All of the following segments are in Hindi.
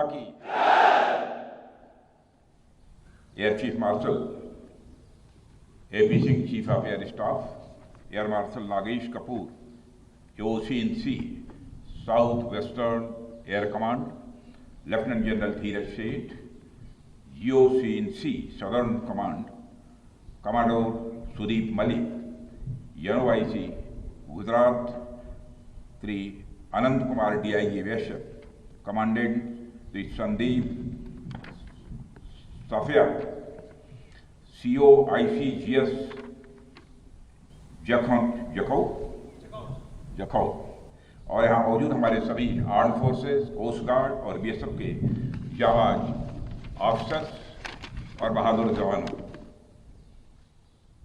की। Air Chief Marshal AP Singh, Chief of Air Staff, Air Marshal Nagesh Kapoor, OC&C South Western Air Command, Lieutenant General Dheeraj Seth, GOC&C Southern Command, Commander Sudeep Malik, NOIC Gujarat, Shri Anant Kumar DIG Vaishya, Commandant Shri Sandeep Safiya, COICGS Jakhau, और यहाँ मौजूद हमारे सभी आर्म फोर्सेस, कोस्ट गार्ड और BSF के जाबाज ऑफिसर्स और बहादुर जवानों।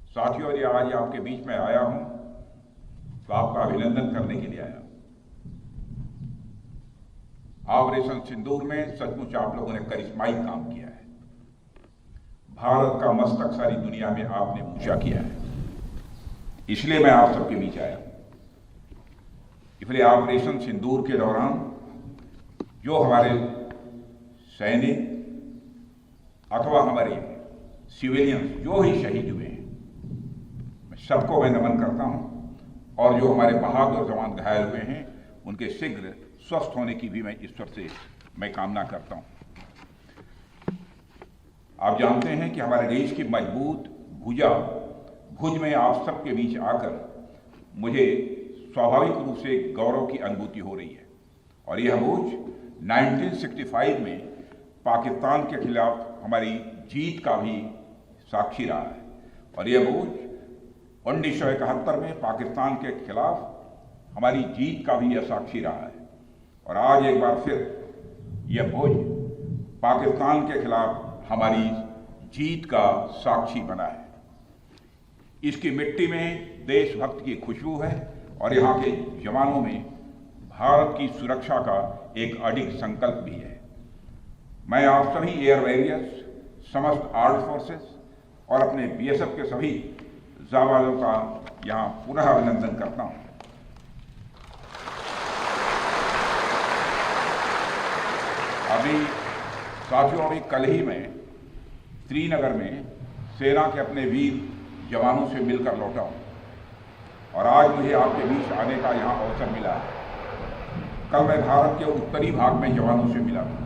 साथियों, ये आज आपके बीच में आया हूं तो आपका अभिनंदन करने के लिए आया। ऑपरेशन सिंदूर में सचमुच आप लोगों ने करिश्माई काम किया है। भारत का मस्तक सारी दुनिया में आपने ऊंचा किया है, इसलिए मैं आप सबके बीच आया। इसलिए ऑपरेशन सिंदूर के दौरान जो हमारे सैनिक अथवा हमारे सिविलियंस जो ही शहीद हुए हैं, मैं सबको मैं नमन करता हूं, और जो हमारे बहादुर जवान घायल हुए हैं उनके शीघ्र स्वस्थ होने की भी मैं ईश्वर से मैं कामना करता हूं। आप जानते हैं कि हमारे देश की मजबूत भुज में आप सबके बीच आकर मुझे स्वाभाविक रूप से गौरव की अनुभूति हो रही है। और यह भुज 1965 में पाकिस्तान के खिलाफ हमारी जीत का भी साक्षी रहा है, और यह भुज 1971 में पाकिस्तान के खिलाफ हमारी जीत का भी यह साक्षी रहा है। और आज एक बार फिर यह भुज पाकिस्तान के खिलाफ हमारी जीत का साक्षी बना है। इसकी मिट्टी में देशभक्त की खुशबू है, और यहाँ के जवानों में भारत की सुरक्षा का एक अडिग संकल्प भी है। मैं आप सभी एयर वॉरियर्स, समस्त आर्म्ड फोर्सेस और अपने BSF के सभी जाबाजों का यहाँ पुनः अभिनंदन करता हूँ। साथियों, अभी कल ही मैं श्रीनगर में सेना के अपने वीर जवानों से मिलकर लौटा हूँ, और आज मुझे आपके बीच आने का यहाँ अवसर मिला है। कल मैं भारत के उत्तरी भाग में जवानों से मिला था,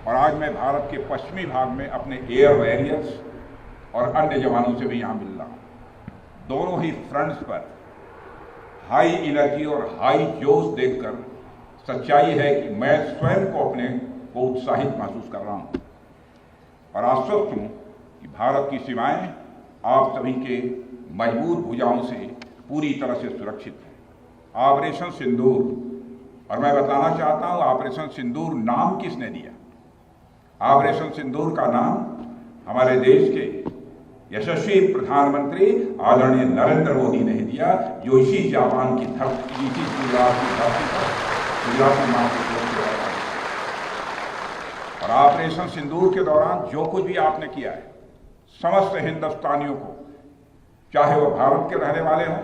और आज मैं भारत के पश्चिमी भाग में अपने एयर वॉरियर्स और अन्य जवानों से भी यहाँ मिल रहा हूँ। दोनों ही फ्रंट्स पर हाई एनर्जी और हाई जोश देखकर सच्चाई है कि मैं स्वयं को अपने को उत्साहित महसूस कर रहा हूँ, और आश्वस्त हूँ कि भारत की सीमाएं आप सभी के मजबूत भुजाओं से पूरी तरह से सुरक्षित है। ऑपरेशन सिंदूर, और मैं बताना चाहता हूँ ऑपरेशन सिंदूर नाम किसने दिया? ऑपरेशन सिंदूर का नाम हमारे देश के यशस्वी प्रधानमंत्री आदरणीय नरेंद्र मोदी ने दिया, जो इसी जापान की धरती, इसी गुजरात की धरती पर गुजराती मां के और ऑपरेशन सिंदूर के दौरान जो कुछ भी आपने किया है, समस्त हिंदुस्तानियों को, चाहे वो भारत के रहने वाले हों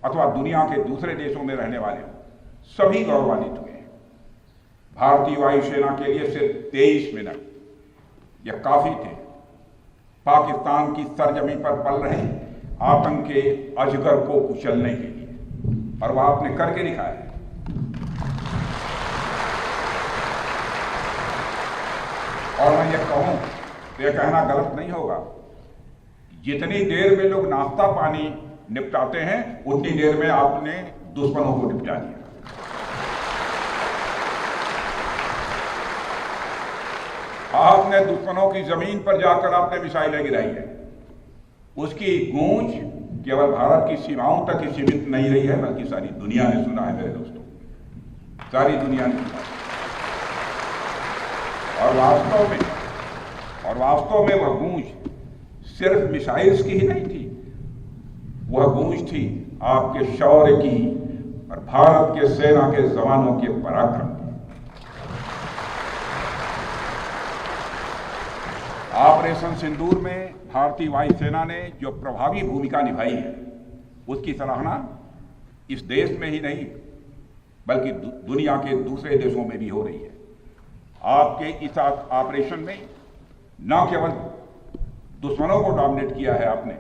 अथवा दुनिया के दूसरे देशों में रहने वाले हों, सभी गौरवान्वित हुए हैं। भारतीय वायुसेना के लिए सिर्फ 23 मिनट यह काफी थे पाकिस्तान की सरजमी पर पल रहे आतंक के अजगर को कुचलने के लिए, और वह आपने करके दिखाया है। और मैं यह कहूं तो यह कहना गलत नहीं होगा, जितनी देर में लोग नाश्ता पानी निपटाते हैं उतनी देर में आपने दुश्मनों को निपटा दिया। आपने दुश्मनों की जमीन पर जाकर आपने मिसाइलें गिराई है। उसकी गूंज केवल भारत की सीमाओं तक ही सीमित नहीं रही है, बल्कि सारी दुनिया ने सुना है मेरे दोस्तों, सारी दुनिया ने सुना। और वास्तव में वह गूंज सिर्फ मिसाइल्स की ही नहीं थी, वह गूंज थी आपके शौर्य की और भारत के सेना के जवानों के पराक्रम की। ऑपरेशन सिंदूर में भारतीय वायुसेना ने जो प्रभावी भूमिका निभाई है, उसकी सराहना इस देश में ही नहीं बल्कि दुनिया के दूसरे देशों में भी हो रही है। आपके इस ऑपरेशन में न केवल दुश्मनों को डोमिनेट किया है आपने,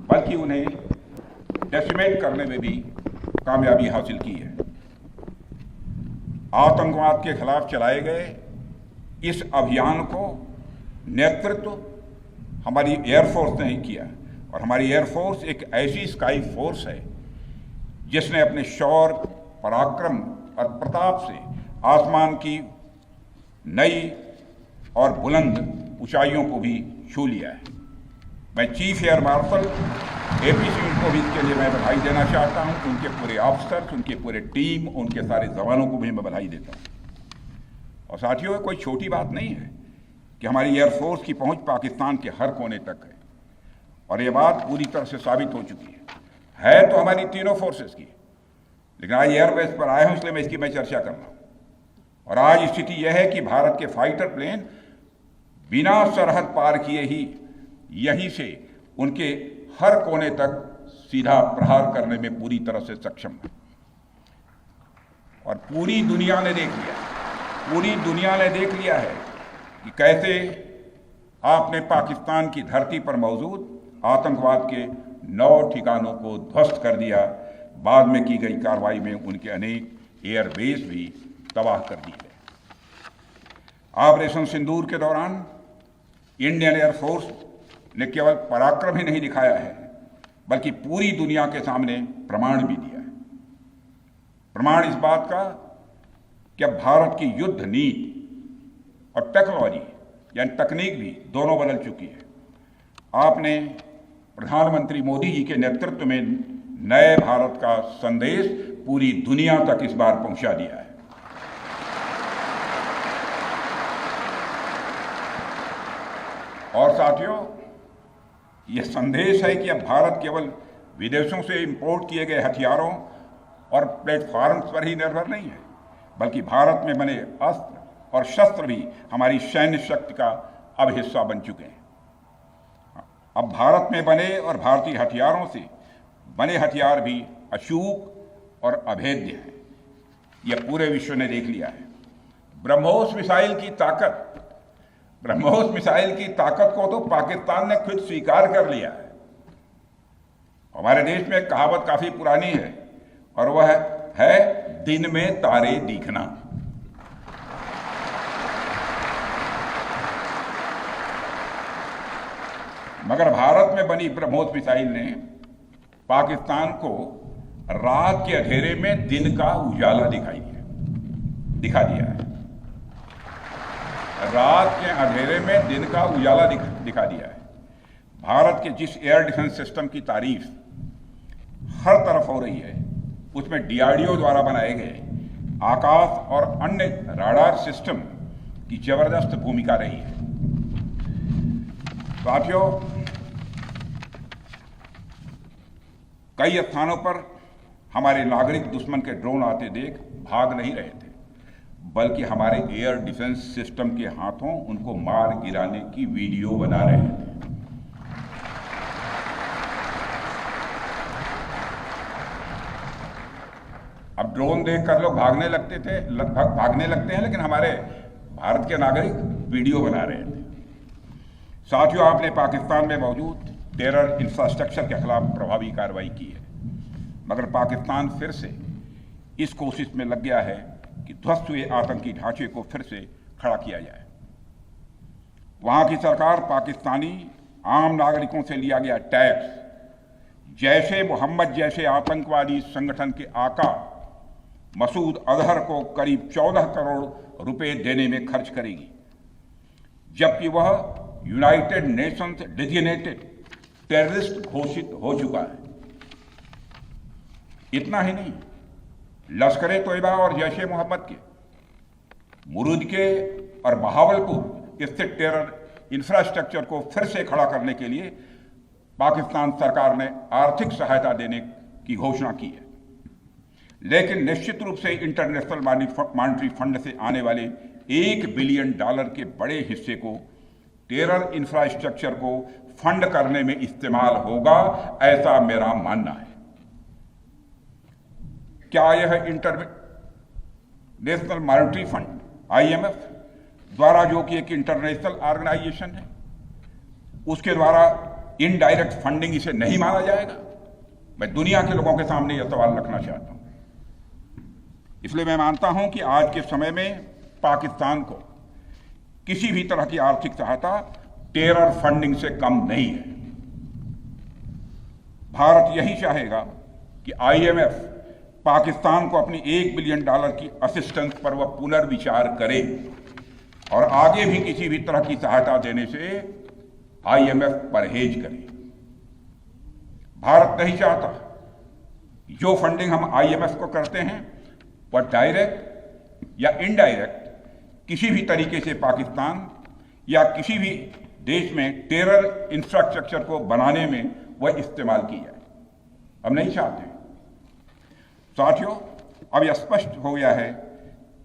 बल्कि उन्हें डेसिमेट करने में भी कामयाबी हासिल की है। आतंकवाद के खिलाफ चलाए गए इस अभियान को नेतृत्व हमारी एयरफोर्स ने ही किया, और हमारी एयरफोर्स एक ऐसी स्काई फोर्स है जिसने अपने शौर्य, पराक्रम और प्रताप से आसमान की नई और बुलंद ऊंचाइयों को भी छू लिया है। मैं chief air marshal AP Singh को भी इसके लिए मैं बधाई देना चाहता हूं, उनके पूरे ऑफिसर्स, उनके पूरे टीम, उनके सारे जवानों को भी मैं बधाई देता हूं। और साथियों, कोई छोटी बात नहीं है कि हमारी एयरफोर्स की पहुंच पाकिस्तान के हर कोने तक है, और ये बात पूरी तरह से साबित हो चुकी है तो हमारी तीनों फोर्सेस की, लेकिन आज एयरबेस पर आए हूं इसलिए मैं इसकी चर्चा कर रहा हूं। और आज स्थिति यह है कि भारत के फाइटर प्लेन बिना सरहद पार किए ही यहीं से उनके हर कोने तक सीधा प्रहार करने में पूरी तरह से सक्षम है। और पूरी दुनिया ने देख लिया है कि कैसे आपने पाकिस्तान की धरती पर मौजूद आतंकवाद के 9 ठिकानों को ध्वस्त कर दिया। बाद में की गई कार्रवाई में उनके अनेक एयरबेस भी तबाह कर दिए गए। ऑपरेशन सिंदूर के दौरान इंडियन एयरफोर्स ने केवल पराक्रम ही नहीं दिखाया है, बल्कि पूरी दुनिया के सामने प्रमाण भी दिया है। प्रमाण इस बात का कि अब भारत की युद्ध नीति और टेक्नोलॉजी यानी तकनीक भी दोनों बदल चुकी है। आपने प्रधानमंत्री मोदी जी के नेतृत्व में नए भारत का संदेश पूरी दुनिया तक इस बार पहुंचा दिया है। और साथियों, यह संदेश है कि अब भारत केवल विदेशों से इंपोर्ट किए गए हथियारों और प्लेटफॉर्म्स पर ही निर्भर नहीं है, बल्कि भारत में बने अस्त्र और शस्त्र भी हमारी सैन्य शक्ति का अब हिस्सा बन चुके हैं। अब भारत में बने और भारतीय हथियारों से बने हथियार भी अचूक और अभेद्य हैं। यह पूरे विश्व ने देख लिया है। ब्रह्मोस मिसाइल की ताकत को तो पाकिस्तान ने खुद स्वीकार कर लिया है। हमारे देश में एक कहावत काफी पुरानी है, और वह है दिन में तारे दिखना। मगर भारत में बनी ब्रह्मोस मिसाइल ने पाकिस्तान को रात के अंधेरे में दिन का उजाला दिखा दिया है। रात के अंधेरे में दिन का उजाला दिखा दिया है। भारत के जिस एयर डिफेंस सिस्टम की तारीफ हर तरफ हो रही है, उसमें डीआरडीओ द्वारा बनाए गए आकाश और अन्य राडार सिस्टम की जबरदस्त भूमिका रही है। साथियों, कई स्थानों पर हमारे नागरिक दुश्मन के ड्रोन आते देख भाग नहीं रहे थे, बल्कि हमारे एयर डिफेंस सिस्टम के हाथों उनको मार गिराने की वीडियो बना रहे थे। अब ड्रोन देखकर लोग भागने लगते हैं, लेकिन हमारे भारत के नागरिक वीडियो बना रहे थे। साथियों, आपने पाकिस्तान में मौजूद टेरर इंफ्रास्ट्रक्चर के खिलाफ प्रभावी कार्रवाई की है, मगर पाकिस्तान फिर से इस कोशिश में लग गया है कि ध्वस्त हुए आतंकी ढांचे को फिर से खड़ा किया जाए। वहां की सरकार पाकिस्तानी आम नागरिकों से लिया गया टैक्स जैशे मोहम्मद जैसे आतंकवादी संगठन के आका मसूद अजहर को करीब 14 करोड़ रुपए देने में खर्च करेगी, जबकि वह यूनाइटेड नेशंस डेजिग्नेटेड टेररिस्ट घोषित हो चुका है। इतना ही नहीं, लश्कर-ए-तोयबा और जैश-ए मोहम्मद के मुरूद के और बहावलपुर स्थित टेरर इंफ्रास्ट्रक्चर को फिर से खड़ा करने के लिए पाकिस्तान सरकार ने आर्थिक सहायता देने की घोषणा की है, लेकिन निश्चित रूप से इंटरनेशनल मॉनेटरी फंड से आने वाले $1 बिलियन के बड़े हिस्से को टेरर इंफ्रास्ट्रक्चर को फंड करने में इस्तेमाल होगा, ऐसा मेरा मानना है। क्या यह इंटरनेशनल मॉनेटरी फंड IMF द्वारा, जो कि एक इंटरनेशनल ऑर्गेनाइजेशन है, उसके द्वारा इनडायरेक्ट फंडिंग इसे नहीं माना जाएगा? मैं दुनिया के लोगों के सामने यह सवाल रखना चाहता हूं। इसलिए मैं मानता हूं कि आज के समय में पाकिस्तान को किसी भी तरह की आर्थिक सहायता टेरर फंडिंग से कम नहीं है। भारत यही चाहेगा कि IMF पाकिस्तान को अपनी $1 बिलियन की असिस्टेंस पर वह पुनर्विचार करे और आगे भी किसी भी तरह की सहायता देने से IMF परहेज करे। भारत नहीं चाहता जो फंडिंग हम IMF को करते हैं वह डायरेक्ट या इनडायरेक्ट किसी भी तरीके से पाकिस्तान या किसी भी देश में टेरर इंफ्रास्ट्रक्चर को बनाने में वह इस्तेमाल की जाए। हम नहीं चाहते। साथियों, अब यह स्पष्ट हो गया है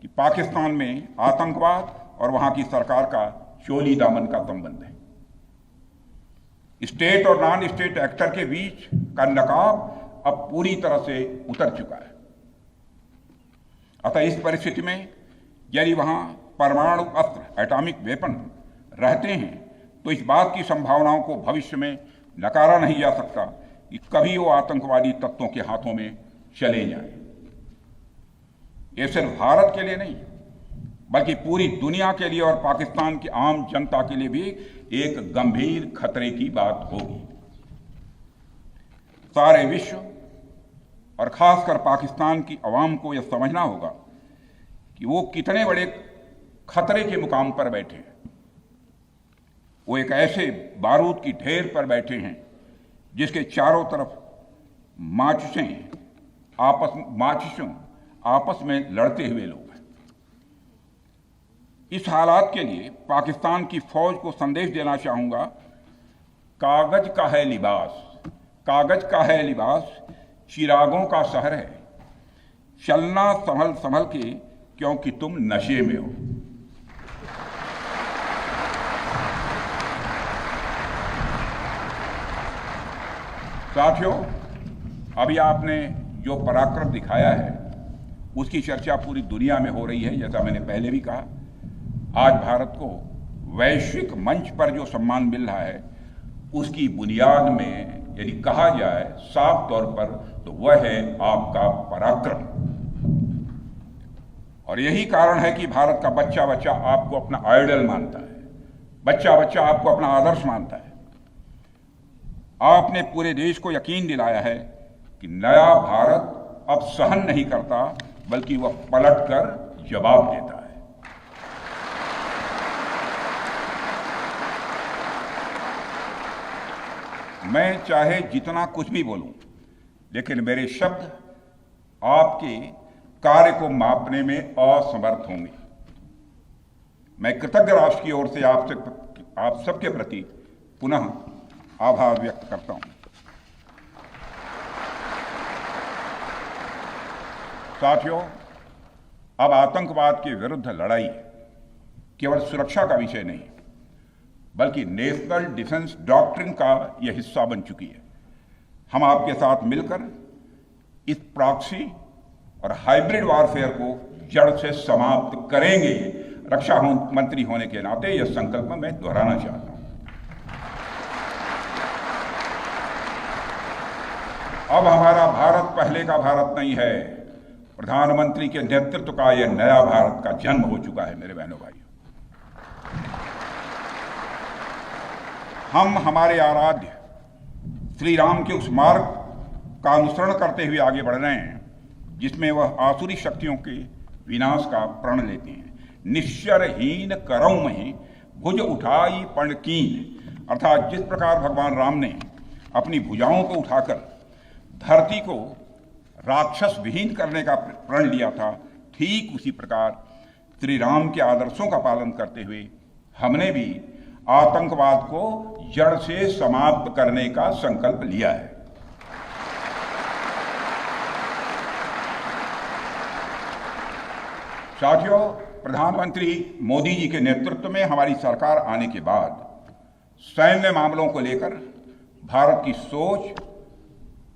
कि पाकिस्तान में आतंकवाद और वहां की सरकार का चोली दामन का संबंध है। स्टेट और नॉन स्टेट एक्टर के बीच का नकाब अब पूरी तरह से उतर चुका है। अतः इस परिस्थिति में यदि वहां परमाणु अस्त्र, एटॉमिक वेपन रहते हैं तो इस बात की संभावनाओं को भविष्य में नकारा नहीं जा सकता कि कभी वो आतंकवादी तत्वों के हाथों में चले जाएं। ये सिर्फ भारत के लिए नहीं बल्कि पूरी दुनिया के लिए और पाकिस्तान की आम जनता के लिए भी एक गंभीर खतरे की बात होगी। सारे विश्व और खासकर पाकिस्तान की आवाम को यह समझना होगा कि वो कितने बड़े खतरे के मुकाम पर बैठे हैं। वो एक ऐसे बारूद की ढेर पर बैठे हैं जिसके चारों तरफ माचिसों आपस में लड़ते हुए लोग हैं। इस हालात के लिए पाकिस्तान की फौज को संदेश देना चाहूंगा, कागज का है लिबास, कागज का है लिबास, चिरागों का शहर है, चलना संभल संभल के क्योंकि तुम नशे में हो। साथियों, अभी आपने जो पराक्रम दिखाया है उसकी चर्चा पूरी दुनिया में हो रही है। जैसा मैंने पहले भी कहा, आज भारत को वैश्विक मंच पर जो सम्मान मिल रहा है उसकी बुनियाद में यदि कहा जाए साफ तौर पर तो वह है आपका पराक्रम। और यही कारण है कि भारत का बच्चा बच्चा आपको अपना आइडल मानता है, बच्चा बच्चा आपको अपना आदर्श मानता है। आपने पूरे देश को यकीन दिलाया है कि नया भारत अब सहन नहीं करता बल्कि वह पलटकर जवाब देता है। मैं चाहे जितना कुछ भी बोलूं, लेकिन मेरे शब्द आपके कार्य को मापने में असमर्थ होंगे। मैं कृतज्ञ राष्ट्र की ओर से आप सबके प्रति पुनः आभार व्यक्त करता हूं। साथियों, अब आतंकवाद के विरुद्ध लड़ाई केवल सुरक्षा का विषय नहीं बल्कि नेशनल डिफेंस डॉक्ट्रिन का यह हिस्सा बन चुकी है। हम आपके साथ मिलकर इस प्रॉक्सी और हाइब्रिड वॉरफेयर को जड़ से समाप्त करेंगे। रक्षा मंत्री होने के नाते यह संकल्प मैं दोहराना चाहता हूं। अब हमारा भारत पहले का भारत नहीं है। प्रधानमंत्री के नेतृत्व का यह नया भारत का जन्म हो चुका है। मेरे बहनों भाइयों, हम हमारे आराध्य श्री राम के उस मार्ग का अनुसरण करते हुए आगे बढ़ रहे हैं जिसमें वह आसुरी शक्तियों के विनाश का प्रण लेते हैं। निश्चरहीन करौं मही भुज उठाई पण कीन, अर्थात जिस प्रकार भगवान राम ने अपनी भुजाओं को उठाकर धरती को राक्षस विहीन करने का प्रण लिया था, ठीक उसी प्रकार श्री राम के आदर्शों का पालन करते हुए हमने भी आतंकवाद को जड़ से समाप्त करने का संकल्प लिया है। साथियों, प्रधानमंत्री मोदी जी के नेतृत्व में हमारी सरकार आने के बाद सैन्य मामलों को लेकर भारत की सोच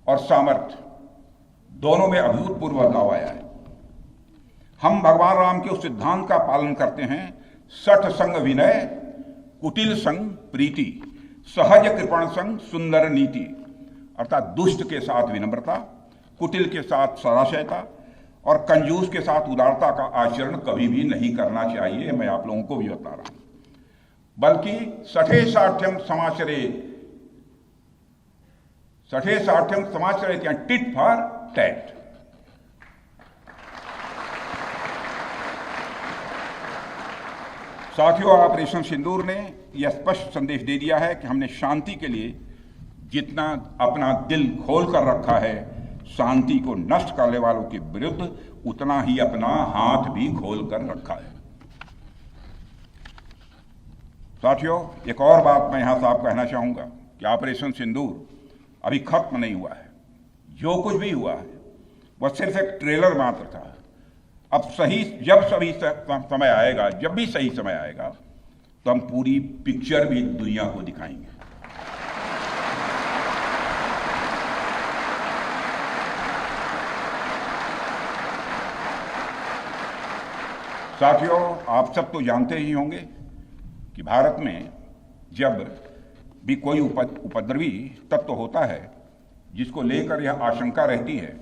और सामर्थ्य दोनों में अभूतपूर्व बदलाव आया है। हम भगवान राम के उस सिद्धांत का पालन करते हैं सठ संग विनय, कुटिल संग प्रीति, सहज कृपण संग सुंदर नीति। अर्थात दुष्ट के साथ विनम्रता, कुटिल के साथ सदाशयता और कंजूस के साथ उदारता का आचरण कभी भी नहीं करना चाहिए। मैं आप लोगों को भी बता रहा हूं। बल्कि सठे साठ्यम समाचरेत या टिट फॉर टैट। साथियों, ऑपरेशन सिंदूर ने यह स्पष्ट संदेश दे दिया है कि हमने शांति के लिए जितना अपना दिल खोल कर रखा है, शांति को नष्ट करने वालों के विरुद्ध उतना ही अपना हाथ भी खोल कर रखा है। साथियों, एक और बात मैं यहां साफ कहना चाहूंगा कि ऑपरेशन सिंदूर अभी खत्म नहीं हुआ है। जो कुछ भी हुआ है वह सिर्फ एक ट्रेलर मात्र था। अब समय आएगा, जब भी सही समय आएगा, तो हम पूरी पिक्चर भी दुनिया को दिखाएंगे। साथियों, आप सब तो जानते ही होंगे कि भारत में जब भी कोई उपद्रवी तत्व होता है जिसको लेकर यह आशंका रहती है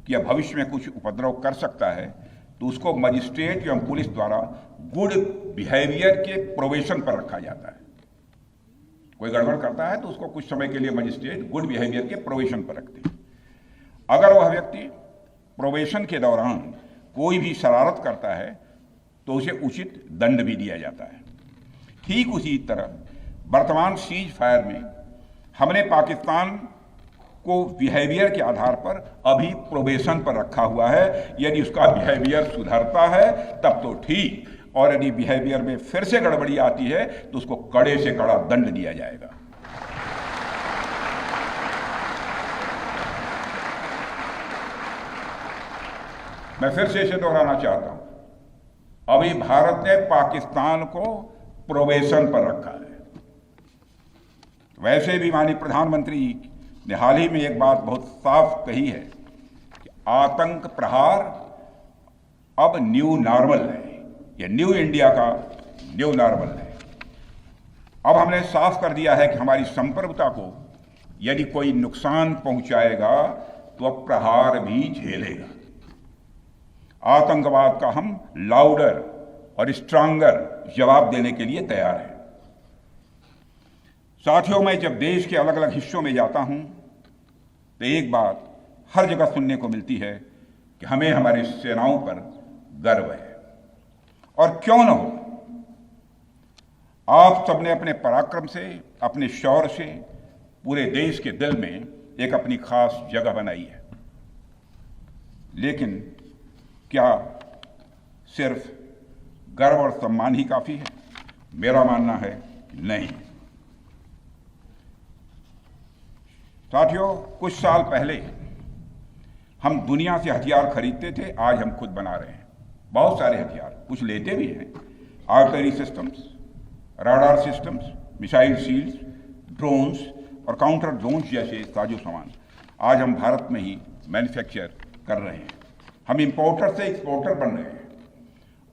कि यह भविष्य में कुछ उपद्रव कर सकता है, तो उसको मजिस्ट्रेट एवं पुलिस द्वारा गुड बिहेवियर के प्रोबेशन पर रखा जाता है। कोई गड़बड़ करता है तो उसको कुछ समय के लिए मजिस्ट्रेट गुड बिहेवियर के प्रोबेशन पर रखते हैं। अगर वह व्यक्ति प्रोबेशन के दौरान कोई भी शरारत करता है तो उसे उचित दंड भी दिया जाता है। ठीक उसी तरह वर्तमान सीज फायर में हमने पाकिस्तान को बिहेवियर के आधार पर अभी प्रोबेशन पर रखा हुआ है। यदि उसका बिहेवियर सुधरता है तब तो ठीक, और यदि बिहेवियर में फिर से गड़बड़ी आती है तो उसको कड़े से कड़ा दंड दिया जाएगा। मैं फिर से इसे दोहराना चाहता हूं, अभी भारत ने पाकिस्तान को प्रोबेशन पर रखा है। वैसे भी माननीय प्रधानमंत्री ने हाल ही में एक बात बहुत साफ कही है कि आतंक प्रहार अब न्यू नॉर्मल है। यह न्यू इंडिया का न्यू नॉर्मल है। अब हमने साफ कर दिया है कि हमारी संप्रभुता को यदि कोई नुकसान पहुंचाएगा तो अब प्रहार भी झेलेगा। आतंकवाद का हम लाउडर और स्ट्रांगर जवाब देने के लिए तैयार हैं। साथियों, मैं जब देश के अलग अलग हिस्सों में जाता हूं तो एक बात हर जगह सुनने को मिलती है कि हमें हमारी सेनाओं पर गर्व है। और क्यों न हो, आप सबने अपने पराक्रम से, अपने शौर्य से पूरे देश के दिल में एक अपनी खास जगह बनाई है। लेकिन क्या सिर्फ गर्व और सम्मान ही काफी है? मेरा मानना है नहीं। साथियों, कुछ साल पहले हम दुनिया से हथियार खरीदते थे, आज हम खुद बना रहे हैं बहुत सारे हथियार। कुछ लेते भी हैं, artillery systems, radar systems, missile shields, drones और काउंटर ड्रोन्स जैसे साजो सामान आज हम भारत में ही मैन्युफैक्चर कर रहे हैं। हम इंपोर्टर से एक्सपोर्टर बन रहे हैं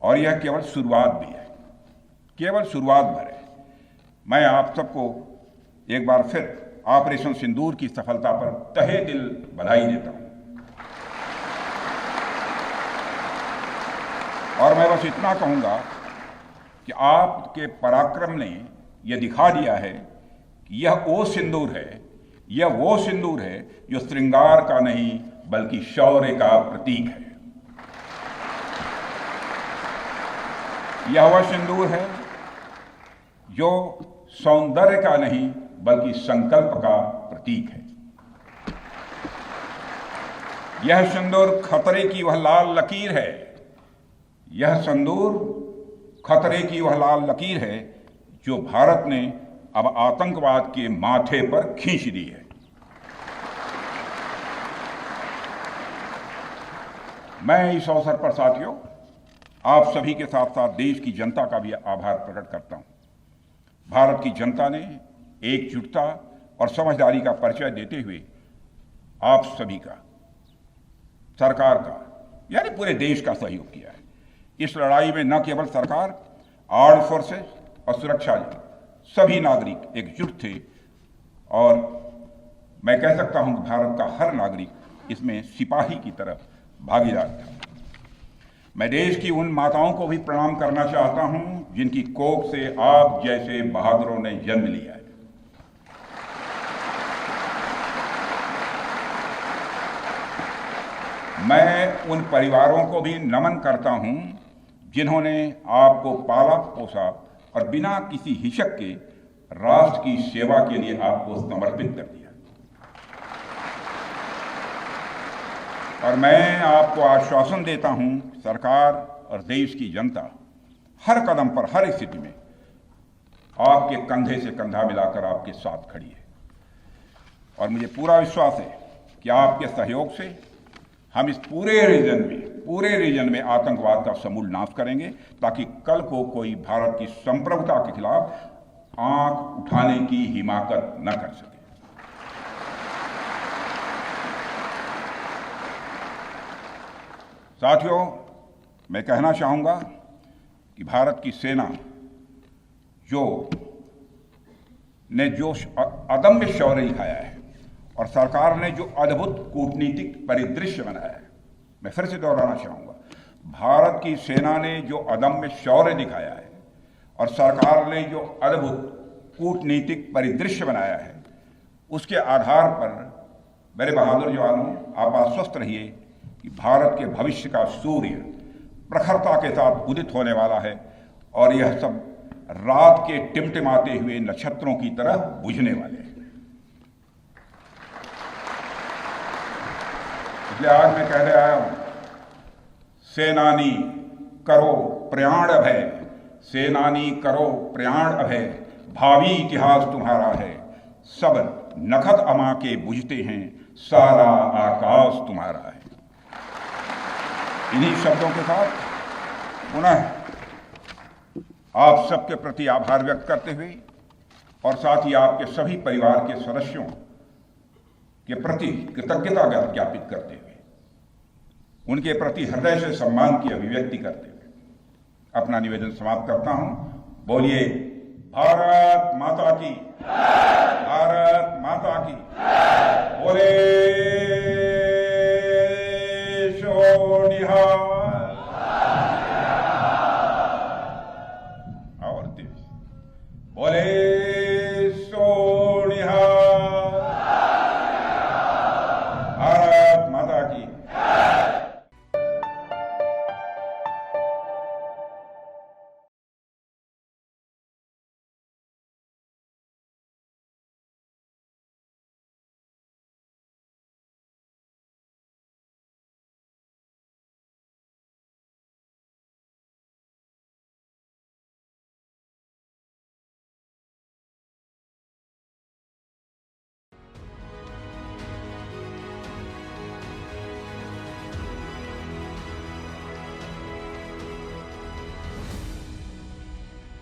और यह केवल शुरुआत भी है, केवल शुरुआत भर है। मैं आप सबको एक बार फिर ऑपरेशन सिंदूर की सफलता पर तहे दिल बधाई देता हूं। और मैं बस इतना कहूंगा कि आपके पराक्रम ने यह दिखा दिया है कि यह वो सिंदूर है, यह वो सिंदूर है जो श्रृंगार का नहीं बल्कि शौर्य का प्रतीक है। यह वह सिंदूर है जो सौंदर्य का नहीं बल्कि संकल्प का प्रतीक है। यह सिंदूर खतरे की वह लाल लकीर है, यह सिंदूर खतरे की वह लाल लकीर है जो भारत ने अब आतंकवाद के माथे पर खींच दी है। मैं इस अवसर पर साथियों आप सभी के साथ साथ देश की जनता का भी आभार प्रकट करता हूं। भारत की जनता ने एकजुटता और समझदारी का परिचय देते हुए आप सभी का, सरकार का, यानी पूरे देश का सहयोग किया है। इस लड़ाई में न केवल सरकार आर्म्ड फोर्सेस और सुरक्षा सभी नागरिक एकजुट थे और मैं कह सकता हूं कि भारत का हर नागरिक इसमें सिपाही की तरह भागीदार था। मैं देश की उन माताओं को भी प्रणाम करना चाहता हूं जिनकी कोख से आप जैसे बहादुरों ने जन्म लिया है। मैं उन परिवारों को भी नमन करता हूं जिन्होंने आपको पाला पोसा और बिना किसी हिचक के राष्ट्र की सेवा के लिए आपको समर्पित कर दिया। और मैं आपको आश्वासन देता हूं, सरकार और देश की जनता हर कदम पर, हर स्थिति में आपके कंधे से कंधा मिलाकर आपके साथ खड़ी है। और मुझे पूरा विश्वास है कि आपके सहयोग से हम इस पूरे रीजन में आतंकवाद का समूल नाश करेंगे, ताकि कल को कोई भारत की संप्रभुता के खिलाफ आंख उठाने की हिमाकत न कर सके। साथियों, मैं कहना चाहूंगा कि भारत की सेना जो अदम्य शौर्य दिखाया है और सरकार ने जो अद्भुत कूटनीतिक परिदृश्य बनाया है, मैं फिर से दोहराना चाहूंगा, भारत की सेना ने जो अदम्य शौर्य दिखाया है और सरकार ने जो अद्भुत कूटनीतिक परिदृश्य बनाया है, उसके आधार पर मेरे बहादुर जवानों, आप आश्वस्त रहिए कि भारत के भविष्य का सूर्य प्रखरता के साथ उदित होने वाला है और यह सब रात के टिमटिमाते हुए नक्षत्रों की तरह बुझने वाले हैं। इसलिए आज मैं कहने आया हूं, सेनानी करो प्रयाण अभय, सेनानी करो प्रयाण अभय, भावी इतिहास तुम्हारा है, सब नखत अमा के बुझते हैं, सारा आकाश तुम्हारा है। इन्हीं शब्दों के साथ पुनः आप सबके प्रति आभार व्यक्त करते हुए और साथ ही आपके सभी परिवार के सदस्यों के प्रति कृतज्ञता ज्ञापित करते हुए, उनके प्रति हृदय से सम्मान की अभिव्यक्ति करते हुए अपना निवेदन समाप्त करता हूं। बोलिए भारत माता की, भारत माता की, बोले शो निहाल।